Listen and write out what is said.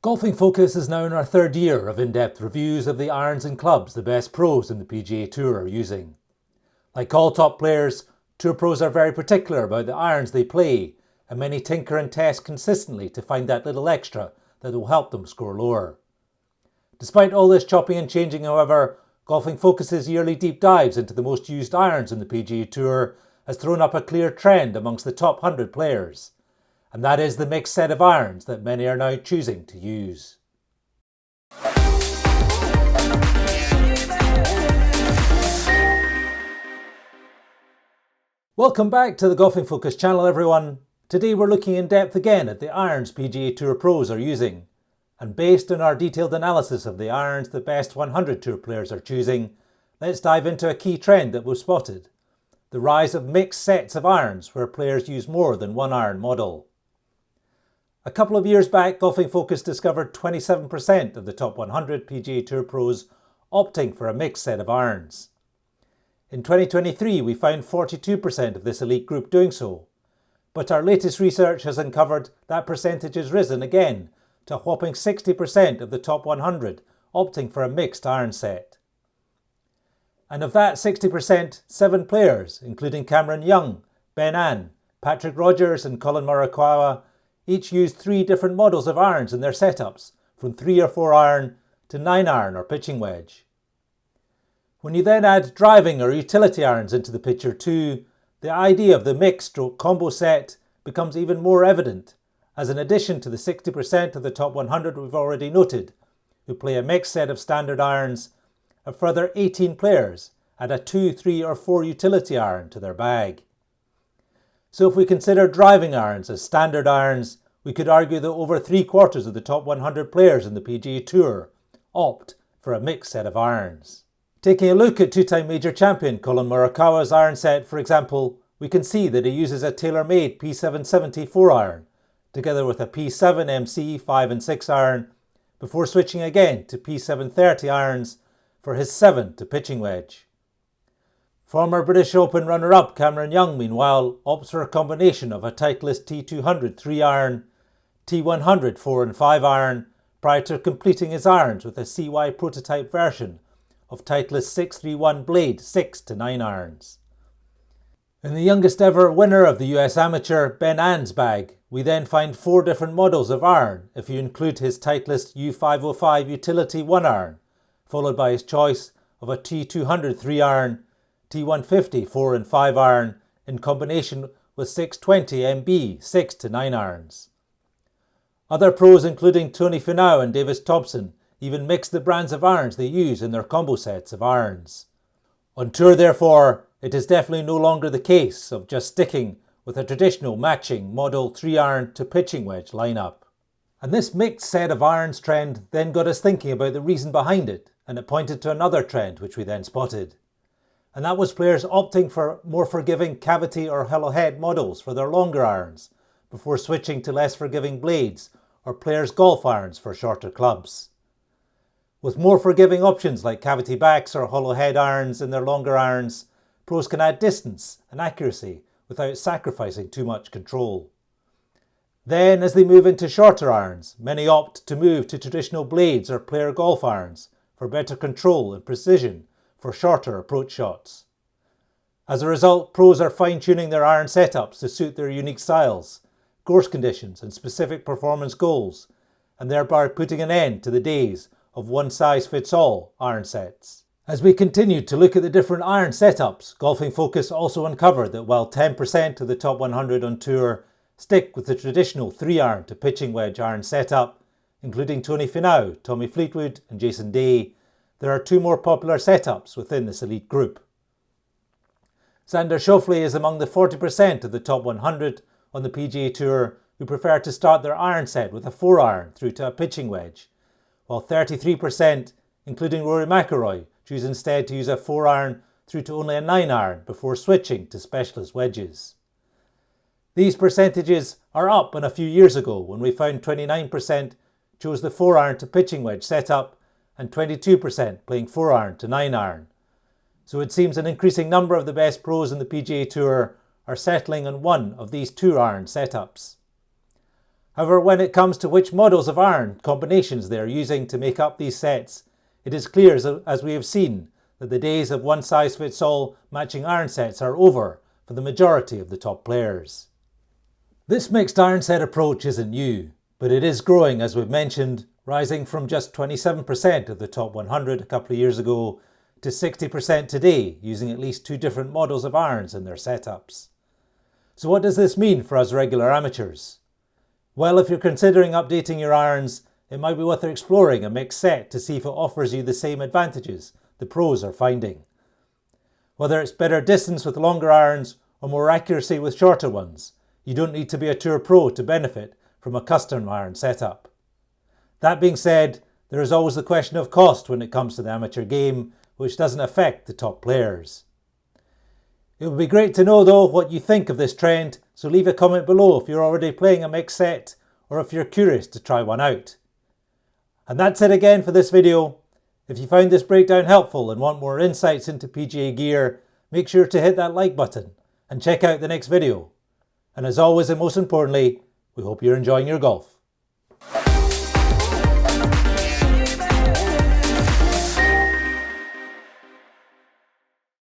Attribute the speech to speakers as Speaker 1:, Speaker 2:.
Speaker 1: Golfing Focus is now in our third year of in-depth reviews of the irons and clubs the best pros in the PGA Tour are using. Like all top players, Tour pros are very particular about the irons they play, and many tinker and test consistently to find that little extra that will help them score lower. Despite all this chopping and changing, however, Golfing Focus's yearly deep dives into the most used irons in the PGA Tour has thrown up a clear trend amongst the top 100 players. And that is the mixed set of irons that many are now choosing to use. Welcome back to the Golfing Focus channel, everyone. Today we're looking in depth again at the irons PGA Tour pros are using. And based on our detailed analysis of the irons the best 100 Tour players are choosing, let's dive into a key trend that we've spotted: the rise of mixed sets of irons where players use more than one iron model. A couple of years back, Golfing Focus discovered 27% of the top 100 PGA Tour pros opting for a mixed set of irons. In 2023, we found 42% of this elite group doing so, but our latest research has uncovered that percentage has risen again to a whopping 60% of the top 100 opting for a mixed iron set. And of that 60%, 7 players, including Cameron Young, Ben An, Patrick Rodgers and Collin Morikawa, each used 3 different models of irons in their setups, from 3 or 4 iron to 9 iron or pitching wedge. When you then add driving or utility irons into the picture too, the idea of the mixed or combo set becomes even more evident, as in addition to the 60% of the top 100 we've already noted, who play a mixed set of standard irons, a further 18 players add a 2, 3 or 4 utility iron to their bag. So if we consider driving irons as standard irons, we could argue that over 3/4 of the top 100 players in the PGA Tour opt for a mixed set of irons. Taking a look at two-time major champion Collin Morikawa's iron set, for example, we can see that he uses a tailor-made P770 4-iron, together with a P7 MC 5 and 6 iron, before switching again to P730 irons for his 7 to pitching wedge. Former British Open runner-up Cameron Young, meanwhile, opts for a combination of a Titleist T200 3-iron, T100 4 and 5 iron, prior to completing his irons with a CY prototype version of Titleist 631 Blade 6 to 9 irons. In the youngest ever winner of the US Amateur, Ben An's bag, we then find 4 different models of iron if you include his Titleist U505 Utility 1 iron, followed by his choice of a T200 3-iron, T150 4 and 5 iron in combination with 620 MB 6 to 9 irons. Other pros including Tony Finau and Davis Thompson even mix the brands of irons they use in their combo sets of irons. On tour, therefore, it is definitely no longer the case of just sticking with a traditional matching model 3-iron to pitching wedge lineup. And this mixed set of irons trend then got us thinking about the reason behind it, and it pointed to another trend which we then spotted. And that was players opting for more forgiving cavity or hollow head models for their longer irons, before switching to less forgiving blades or players' golf irons for shorter clubs. With more forgiving options like cavity backs or hollow head irons in their longer irons, pros can add distance and accuracy without sacrificing too much control. Then, as they move into shorter irons, many opt to move to traditional blades or player golf irons for better control and precision for shorter approach shots. As a result, pros are fine-tuning their iron setups to suit their unique styles, course conditions and specific performance goals, and thereby putting an end to the days of one-size-fits-all iron sets. As we continued to look at the different iron setups, Golfing Focus also uncovered that while 10% of the top 100 on tour stick with the traditional 3-iron to pitching wedge iron setup, including Tony Finau, Tommy Fleetwood and Jason Day, there are 2 more popular setups within this elite group. Xander Schauffele is among the 40% of the top 100 on the PGA Tour who prefer to start their iron set with a 4-iron through to a pitching wedge, while 33%, including Rory McIlroy, choose instead to use a 4-iron through to only a 9-iron before switching to specialist wedges. These percentages are up on a few years ago when we found 29% chose the 4-iron to pitching wedge setup and 22% playing 4-iron to 9-iron. So it seems an increasing number of the best pros in the PGA Tour are settling on one of these 2-iron setups. However, when it comes to which models of iron combinations they are using to make up these sets, it is clear, as we have seen, that the days of one-size-fits-all matching iron sets are over for the majority of the top players. This mixed iron set approach isn't new, but it is growing, as we've mentioned, rising from just 27% of the top 100 a couple of years ago to 60% today, using at least 2 different models of irons in their setups. So what does this mean for us regular amateurs? Well, if you're considering updating your irons, it might be worth exploring a mixed set to see if it offers you the same advantages the pros are finding. Whether it's better distance with longer irons or more accuracy with shorter ones, you don't need to be a tour pro to benefit from a custom iron setup. That being said, there is always the question of cost when it comes to the amateur game, which doesn't affect the top players. It would be great to know though what you think of this trend, so leave a comment below if you're already playing a mixed set or if you're curious to try one out. And that's it again for this video. If you found this breakdown helpful and want more insights into PGA gear, make sure to hit that like button and check out the next video. And as always, and most importantly, we hope you're enjoying your golf.